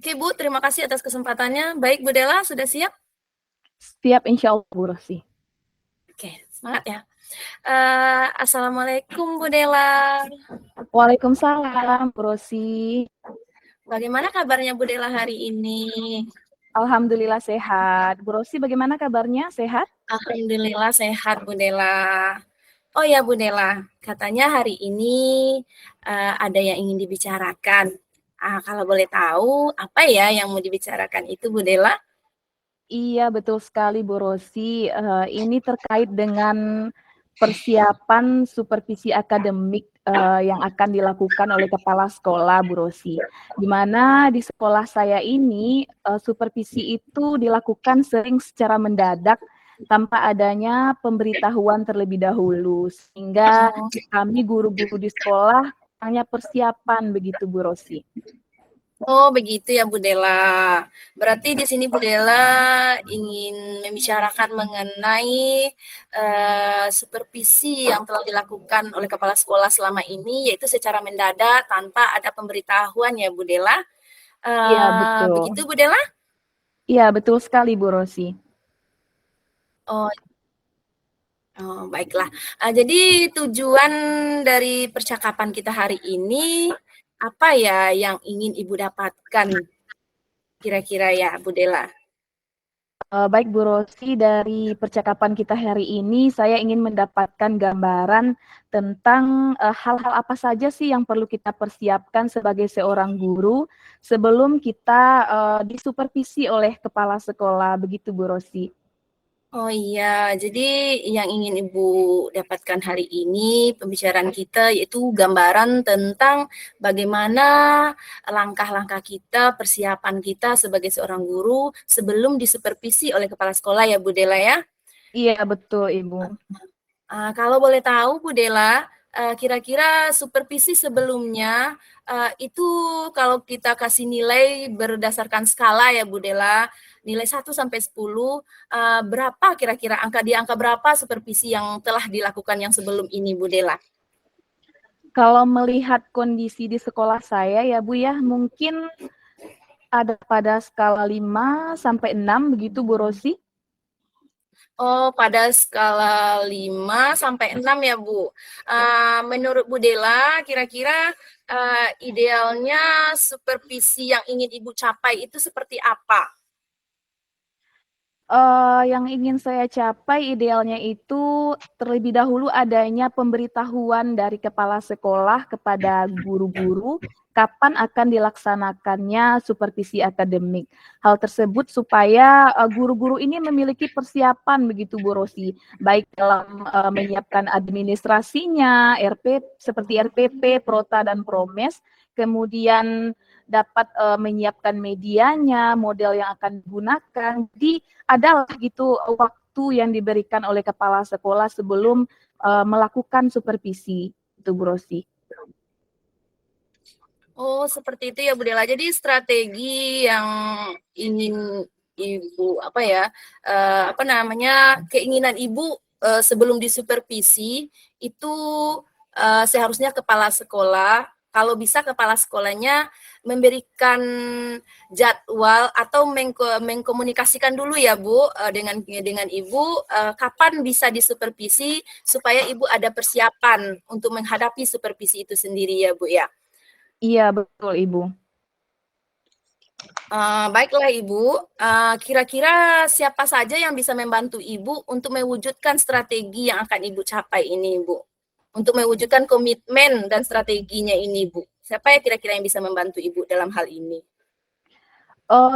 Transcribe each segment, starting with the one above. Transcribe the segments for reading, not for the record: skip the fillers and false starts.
Oke Bu, terima kasih atas kesempatannya. Baik Bu Dela, sudah siap? Siap insya Allah Bu Rosi. Oke, semangat ya. Assalamualaikum Bu Dela. Waalaikumsalam Bu Rosi. Bagaimana kabarnya Bu Dela hari ini? Alhamdulillah sehat. Bu Rosi bagaimana kabarnya? Sehat? Alhamdulillah sehat Bu Dela. Oh ya Bu Dela, katanya hari ini ada yang ingin dibicarakan. Kalau boleh tahu, apa ya yang mau dibicarakan itu Bu Dela? Iya betul sekali Bu Rosi. Ini terkait dengan persiapan supervisi akademik yang akan dilakukan oleh kepala sekolah Bu Rosi. Di mana di sekolah saya ini supervisi itu dilakukan sering secara mendadak tanpa adanya pemberitahuan terlebih dahulu. Sehingga Oh, kami guru-guru di sekolah hanya persiapan begitu Bu Rosi. Oh, begitu ya Bu Dela. Berarti di sini Bu Dela ingin membicarakan mengenai supervisi yang telah dilakukan oleh kepala sekolah selama ini, yaitu secara mendadak tanpa ada pemberitahuan ya Bu Dela. Iya betul. Begitu Bu Dela? Iya betul sekali Bu Rosi. Oh, baiklah. Jadi tujuan dari percakapan kita hari ini apa ya yang ingin Ibu dapatkan kira-kira ya Bu Dela? Baik Bu Rosi, dari percakapan kita hari ini, saya ingin mendapatkan gambaran tentang hal-hal apa saja sih yang perlu kita persiapkan sebagai seorang guru sebelum kita disupervisi oleh kepala sekolah, begitu Bu Rosi. Oh iya, jadi yang ingin Ibu dapatkan hari ini pembicaraan kita yaitu gambaran tentang bagaimana langkah-langkah kita, persiapan kita sebagai seorang guru sebelum disupervisi oleh kepala sekolah ya Bu Dela ya. Iya betul Ibu. Kalau boleh tahu Bu Dela, kira-kira supervisi sebelumnya itu kalau kita kasih nilai berdasarkan skala ya Bu Dela, nilai 1 sampai 10, berapa kira-kira angka berapa supervisi yang telah dilakukan yang sebelum ini Bu Dela? Kalau melihat kondisi di sekolah saya ya Bu ya, mungkin ada pada skala 5 sampai 6 begitu Bu Rosi. Oh, pada skala 5 sampai 6 ya, Bu. Menurut Bu Dela, kira-kira idealnya supervisi yang ingin Ibu capai itu seperti apa? Yang ingin saya capai idealnya itu terlebih dahulu adanya pemberitahuan dari kepala sekolah kepada guru-guru kapan akan dilaksanakannya supervisi akademik. Hal tersebut supaya guru-guru ini memiliki persiapan begitu Bu Rosi, baik dalam menyiapkan administrasinya, seperti RPP, Prota dan Promes, kemudian dapat menyiapkan medianya, model yang akan digunakan. Jadi adalah gitu waktu yang diberikan oleh kepala sekolah sebelum melakukan supervisi itu Bu Rosi. Oh, seperti itu ya, Bu Dela. Jadi strategi yang ingin Ibu apa namanya, keinginan Ibu sebelum disupervisi itu seharusnya kepala sekolah, kalau bisa kepala sekolahnya memberikan jadwal atau mengkomunikasikan dulu ya Bu dengan Ibu kapan bisa disupervisi supaya Ibu ada persiapan untuk menghadapi supervisi itu sendiri ya Bu ya. Iya betul Ibu. Baiklah Ibu, kira-kira siapa saja yang bisa membantu Ibu untuk mewujudkan strategi yang akan Ibu capai ini, Bu? Untuk mewujudkan komitmen dan strateginya ini, Bu. Siapa ya kira-kira yang bisa membantu Ibu dalam hal ini?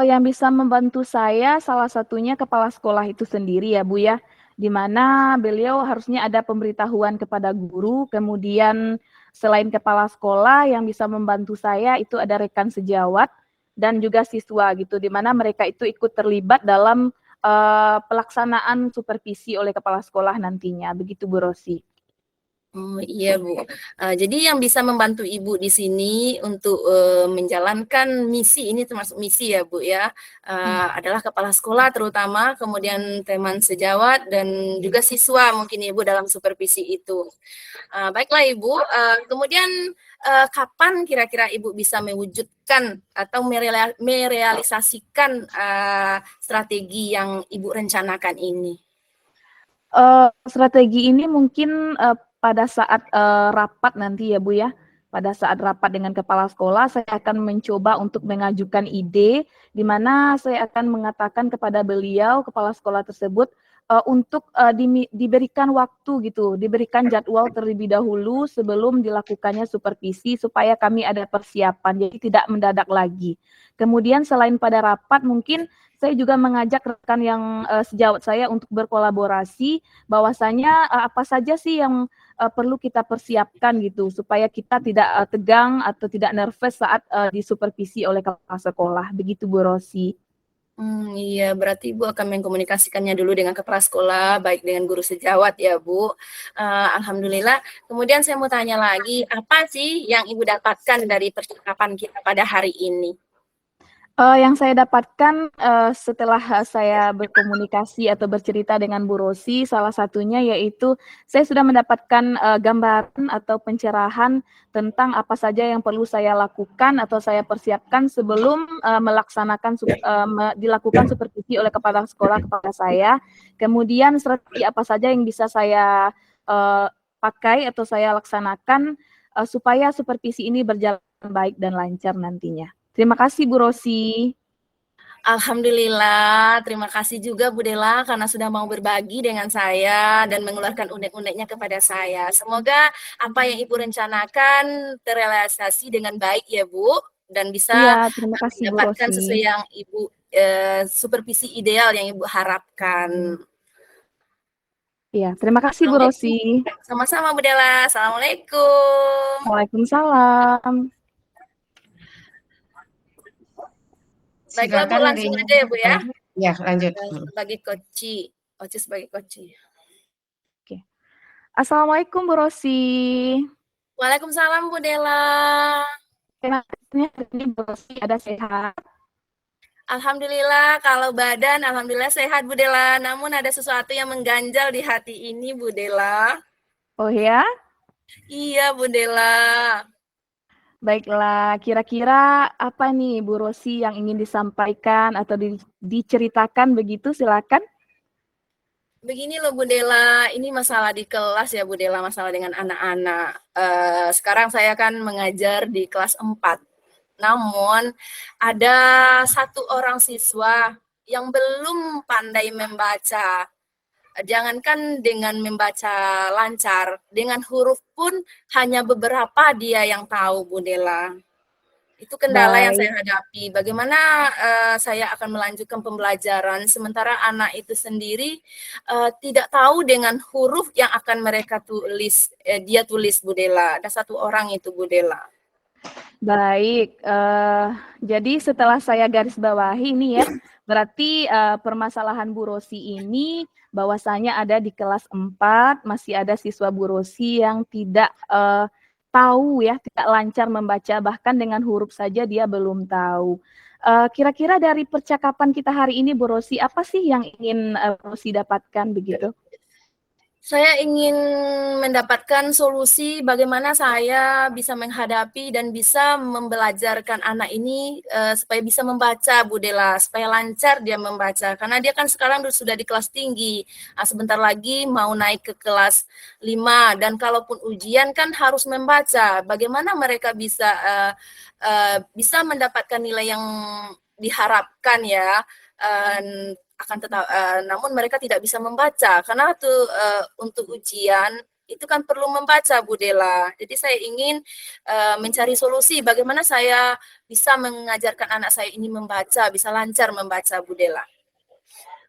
Yang bisa membantu saya salah satunya kepala sekolah itu sendiri ya Bu ya, di mana beliau harusnya ada pemberitahuan kepada guru, kemudian selain kepala sekolah yang bisa membantu saya itu ada rekan sejawat dan juga siswa gitu, di mana mereka itu ikut terlibat dalam pelaksanaan supervisi oleh kepala sekolah nantinya, begitu Bu Rosi. Oh, iya Bu. Jadi yang bisa membantu Ibu di sini untuk menjalankan misi ini termasuk misi ya Bu ya, adalah kepala sekolah terutama, kemudian teman sejawat dan juga siswa mungkin Ibu dalam supervisi itu. Baiklah Ibu, kemudian kapan kira-kira Ibu bisa mewujudkan atau merealisasikan strategi yang Ibu rencanakan ini? Strategi ini mungkin pada saat rapat nanti ya Bu ya. Pada saat rapat dengan kepala sekolah, saya akan mencoba untuk mengajukan ide, di mana saya akan mengatakan kepada beliau, kepala sekolah tersebut, untuk diberikan waktu gitu, diberikan jadwal terlebih dahulu sebelum dilakukannya supervisi, supaya kami ada persiapan, jadi tidak mendadak lagi. Kemudian selain pada rapat, mungkin saya juga mengajak rekan yang sejawat saya untuk berkolaborasi, bahwasanya apa saja sih yang perlu kita persiapkan gitu supaya kita tidak tegang atau tidak nervous saat disupervisi oleh kepala sekolah. Begitu Bu Rosi. Iya, berarti Ibu akan mengkomunikasikannya dulu dengan kepala sekolah, baik dengan guru sejawat ya Bu. Alhamdulillah. Kemudian saya mau tanya lagi, apa sih yang Ibu dapatkan dari percakapan kita pada hari ini? Yang saya dapatkan setelah saya berkomunikasi atau bercerita dengan Bu Rosi, salah satunya yaitu saya sudah mendapatkan gambaran atau pencerahan tentang apa saja yang perlu saya lakukan atau saya persiapkan sebelum dilakukan supervisi oleh kepala sekolah kepada saya. Kemudian strategi apa saja yang bisa saya pakai atau saya laksanakan supaya supervisi ini berjalan baik dan lancar nantinya. Terima kasih Bu Rosi. Alhamdulillah, terima kasih juga Bu Dela karena sudah mau berbagi dengan saya dan mengeluarkan unek-uneknya kepada saya. Semoga apa yang Ibu rencanakan terrealisasi dengan baik ya Bu, dan Iya, bisa terima kasih Bu mendapatkan Rosi. sesuai yang Ibu supervisi ideal yang Ibu harapkan. Iya, terima kasih Bu Rosi. Sama-sama Bu Dela. Assalamualaikum. Waalaikumsalam. Baiklah Bu, Silakan langsung Rina. aja ya Bu ya. Ya, lanjut. Sebagai koci, Oci sebagai koci. Oke. Assalamualaikum Bu Rosi. Waalaikumsalam Bu Dela. Sehatnya hari ini Bu Rosi ada sehat? Alhamdulillah, kalau badan alhamdulillah sehat Bu Dela. Namun ada sesuatu yang mengganjal di hati ini Bu Dela. Oh ya? Iya Bu Dela. Baiklah, kira-kira apa nih Bu Rosi yang ingin disampaikan atau diceritakan begitu? Silakan. Begini loh Bu Dela, ini masalah di kelas ya Bu Dela, masalah dengan anak-anak. Sekarang saya kan mengajar di kelas 4. Namun ada satu orang siswa yang belum pandai membaca. Jangankan dengan membaca lancar, dengan huruf pun hanya beberapa dia yang tahu Bu Dela. Itu kendala yang saya Baik. hadapi. Bagaimana saya akan melanjutkan pembelajaran sementara anak itu sendiri tidak tahu dengan huruf yang akan mereka tulis, dia tulis Bu Dela. Ada satu orang itu Bu Dela. Baik, jadi setelah saya garis bawahi ini ya, berarti permasalahan Bu Rosi ini bahwasanya ada di kelas 4, masih ada siswa Bu Rosi yang tidak tahu ya, tidak lancar membaca, bahkan dengan huruf saja dia belum tahu. Kira-kira dari percakapan kita hari ini Bu Rosi, apa sih yang ingin Rosi dapatkan begitu? Saya ingin mendapatkan solusi bagaimana saya bisa menghadapi dan bisa membelajarkan anak ini supaya bisa membaca Bu Dela, supaya lancar dia membaca. Karena dia kan sekarang sudah di kelas tinggi, sebentar lagi mau naik ke kelas 5 dan kalaupun ujian kan harus membaca. Bagaimana mereka bisa mendapatkan nilai yang diharapkan ya. Namun mereka tidak bisa membaca karena untuk ujian itu kan perlu membaca Bu Dela. Jadi saya ingin mencari solusi bagaimana saya bisa mengajarkan anak saya ini membaca, bisa lancar membaca Bu Dela.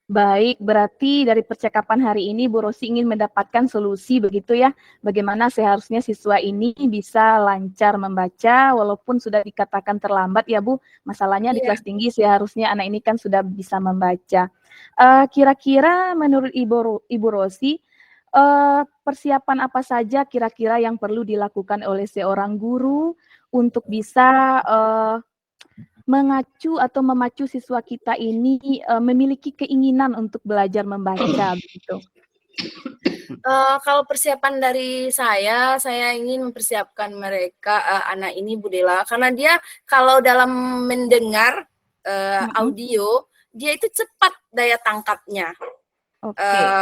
Baik, berarti dari percakapan hari ini Bu Rosi ingin mendapatkan solusi begitu ya, bagaimana seharusnya siswa ini bisa lancar membaca walaupun sudah dikatakan terlambat ya Bu, masalahnya di kelas tinggi seharusnya anak ini kan sudah bisa membaca. Kira-kira menurut Ibu Rosi, persiapan apa saja kira-kira yang perlu dilakukan oleh seorang guru untuk bisa mengacu atau memacu siswa kita ini memiliki keinginan untuk belajar membaca begitu? Kalau persiapan dari saya ingin mempersiapkan mereka, anak ini Bu Dela, karena dia kalau dalam mendengar audio, dia itu cepat daya tangkapnya.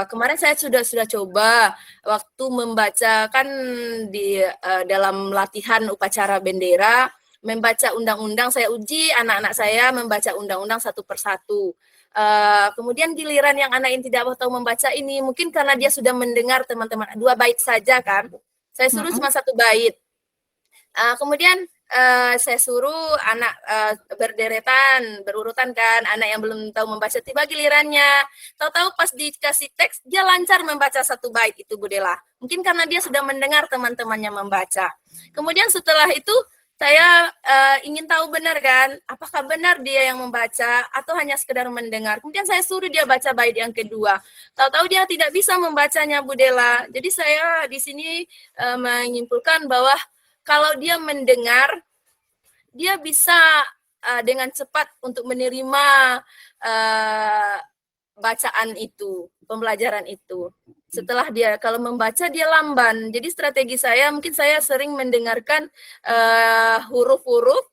Kemarin saya sudah coba waktu membaca kan di dalam latihan upacara bendera, membaca undang-undang, saya uji anak-anak saya membaca undang-undang satu persatu. Kemudian giliran yang anak ini tidak tahu membaca ini, mungkin karena dia sudah mendengar teman-teman 2 bait saja kan, saya suruh cuma 1 bait. Kemudian saya suruh anak berderetan, berurutan kan, anak yang belum tahu membaca tiba gilirannya. Tahu-tahu pas dikasih teks, dia lancar membaca 1 bait itu Bu Dela. Mungkin karena dia sudah mendengar teman-temannya membaca. Kemudian setelah itu saya ingin tahu benar kan, apakah benar dia yang membaca atau hanya sekedar mendengar. Kemudian saya suruh dia baca bait yang kedua. Tahu-tahu dia tidak bisa membacanya Bu Dela. Jadi saya di sini menyimpulkan bahwa kalau dia mendengar, dia bisa dengan cepat untuk menerima bacaan itu, pembelajaran itu. Setelah dia kalau membaca dia lamban. Jadi strategi saya mungkin saya sering mendengarkan huruf-huruf,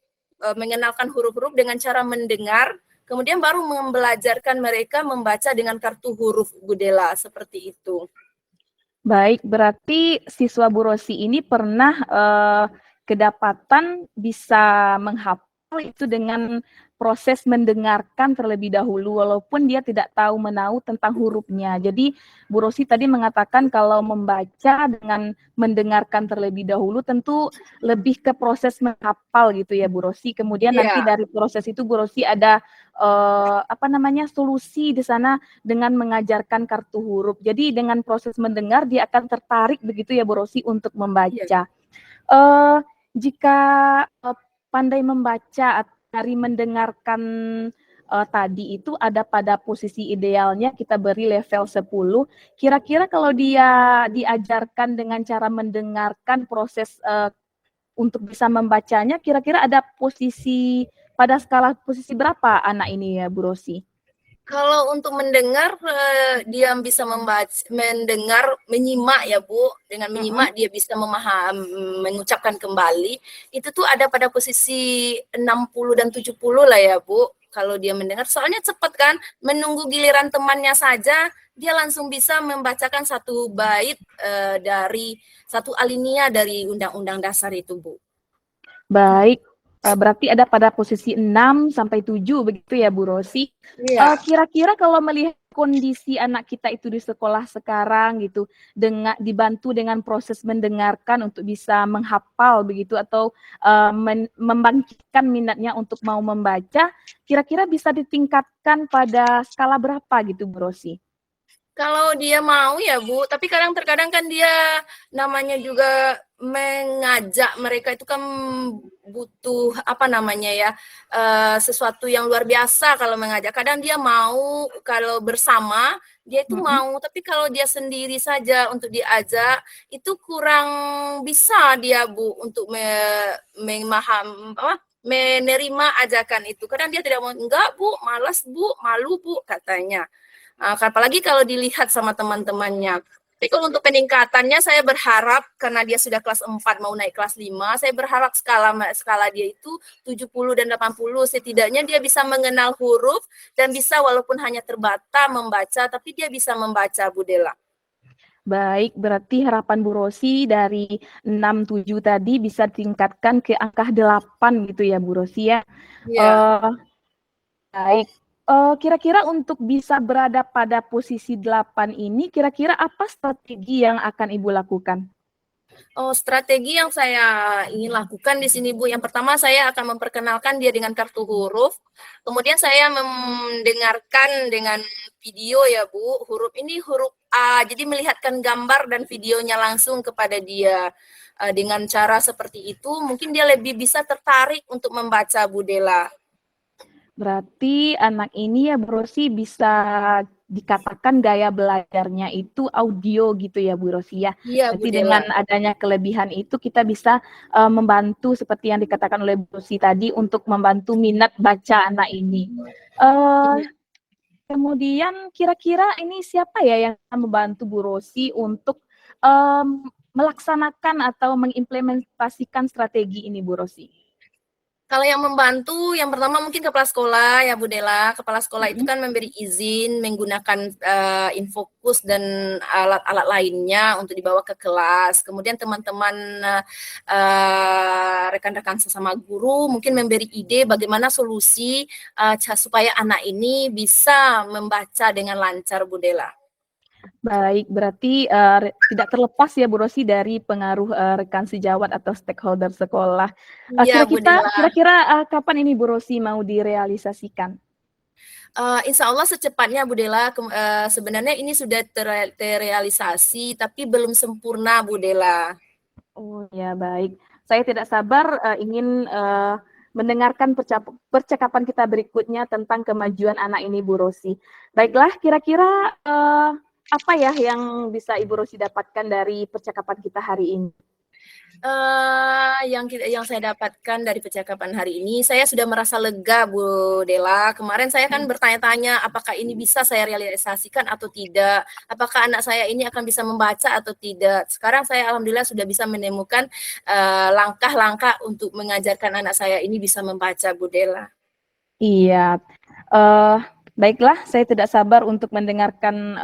mengenalkan huruf-huruf dengan cara mendengar, kemudian baru membelajarkan mereka membaca dengan kartu huruf Bu Dela, seperti itu. Baik, berarti siswa Bu Rosi ini pernah kedapatan bisa menghafal itu dengan proses mendengarkan terlebih dahulu, walaupun dia tidak tahu menahu tentang hurufnya. Jadi Bu Rosi tadi mengatakan kalau membaca dengan mendengarkan terlebih dahulu tentu lebih ke proses menghafal gitu ya Bu Rosi. Kemudian nanti dari proses itu Bu Rosi ada solusi di sana dengan mengajarkan kartu huruf. Jadi dengan proses mendengar dia akan tertarik begitu ya Bu Rosi untuk membaca. Jika pandai membaca dari mendengarkan tadi itu ada pada posisi idealnya kita beri level 10. Kira-kira kalau dia diajarkan dengan cara mendengarkan proses untuk bisa membacanya, kira-kira ada posisi pada skala posisi berapa anak ini ya Bu Rosi? Kalau untuk mendengar, dia bisa mendengar, menyimak ya Bu, dengan menyimak dia bisa mengucapkan kembali, itu tuh ada pada posisi 60 dan 70 lah ya Bu, kalau dia mendengar. Soalnya cepat kan, menunggu giliran temannya saja, dia langsung bisa membacakan 1 bait dari 1 alinea dari Undang-Undang Dasar itu Bu. Baik, berarti ada pada posisi 6 sampai 7 begitu ya Bu Rosi. Kira-kira kalau melihat kondisi anak kita itu di sekolah sekarang gitu, dibantu dengan proses mendengarkan untuk bisa menghafal begitu atau membangkitkan minatnya untuk mau membaca, kira-kira bisa ditingkatkan pada skala berapa gitu Bu Rosi? Kalau dia mau ya Bu, tapi terkadang kan dia namanya juga mengajak mereka itu kan butuh sesuatu yang luar biasa kalau mengajak. Kadang dia mau kalau bersama dia itu mau, tapi kalau dia sendiri saja untuk diajak itu kurang bisa dia Bu untuk menerima ajakan itu. Kadang dia tidak mau, enggak Bu, malas Bu, malu Bu katanya. Apalagi kalau dilihat sama teman-temannya. Tapi kalau untuk peningkatannya saya berharap karena dia sudah kelas 4 mau naik kelas 5, saya berharap skala dia itu 70 dan 80, setidaknya dia bisa mengenal huruf dan bisa walaupun hanya terbata membaca, tapi dia bisa membaca Bu Dela. Baik, berarti harapan Bu Rosi dari 6-7 tadi bisa ditingkatkan ke angka 8 gitu ya Bu Rosi ya. Baik. Kira-kira untuk bisa berada pada posisi 8 ini, kira-kira apa strategi yang akan Ibu lakukan? Strategi yang saya ingin lakukan di sini Bu, yang pertama saya akan memperkenalkan dia dengan kartu huruf, kemudian saya mendengarkan dengan video ya Bu, huruf ini huruf A, jadi melihatkan gambar dan videonya langsung kepada dia. Dengan cara seperti itu, mungkin dia lebih bisa tertarik untuk membaca Bu Dela. Berarti anak ini ya Bu Rosi bisa dikatakan gaya belajarnya itu audio gitu ya Bu Rosi ya. Iya, Bu Nanti Dela. dengan adanya kelebihan itu kita bisa membantu seperti yang dikatakan oleh Bu Rosi tadi untuk membantu minat baca anak ini. Uh, Iya. Kemudian kira-kira ini siapa ya yang akan membantu Bu Rosi untuk melaksanakan atau mengimplementasikan strategi ini Bu Rosi? Kalau yang membantu, yang pertama mungkin kepala sekolah ya Bu Dela. Kepala sekolah itu kan memberi izin menggunakan infokus dan alat-alat lainnya untuk dibawa ke kelas. Kemudian teman-teman rekan-rekan sesama guru mungkin memberi ide bagaimana solusi supaya anak ini bisa membaca dengan lancar Bu Dela. Baik, berarti tidak terlepas ya Bu Rosi dari pengaruh rekan sejawat atau stakeholder sekolah. Iya Bu Dela. Kira-kira kapan ini Bu Rosi mau direalisasikan? Insya Allah secepatnya Bu Dela. Sebenarnya ini sudah terrealisasi, tapi belum sempurna Bu Dela. Oh ya baik, saya tidak sabar ingin mendengarkan percakapan kita berikutnya tentang kemajuan anak ini Bu Rosi. Baiklah, kira-kira apa ya yang bisa Ibu Rosi dapatkan dari percakapan kita hari ini? Yang saya dapatkan dari percakapan hari ini, saya sudah merasa lega, Bu Dela. Kemarin saya kan bertanya-tanya apakah ini bisa saya realisasikan atau tidak, apakah anak saya ini akan bisa membaca atau tidak. Sekarang saya alhamdulillah sudah bisa menemukan langkah-langkah untuk mengajarkan anak saya ini bisa membaca, Bu Dela. Iya, baiklah, saya tidak sabar untuk mendengarkan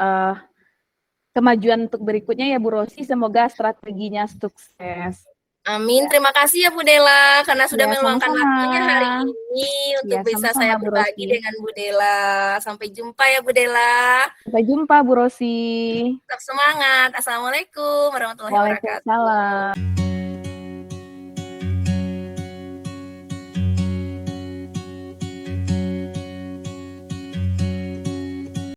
kemajuan untuk berikutnya ya Bu Rosi. Semoga strateginya sukses. Amin. Terima kasih ya Bu Dela karena sudah Ya, meluangkan sama-sama. waktunya hari ini Ya, untuk bisa saya sama-sama Bu berbagi Rosi. dengan Bu Dela. Sampai jumpa ya Bu Dela. Sampai jumpa Bu Rosi. Tetap semangat. Assalamualaikum warahmatullahi wabarakatuh. Waalaikumsalam.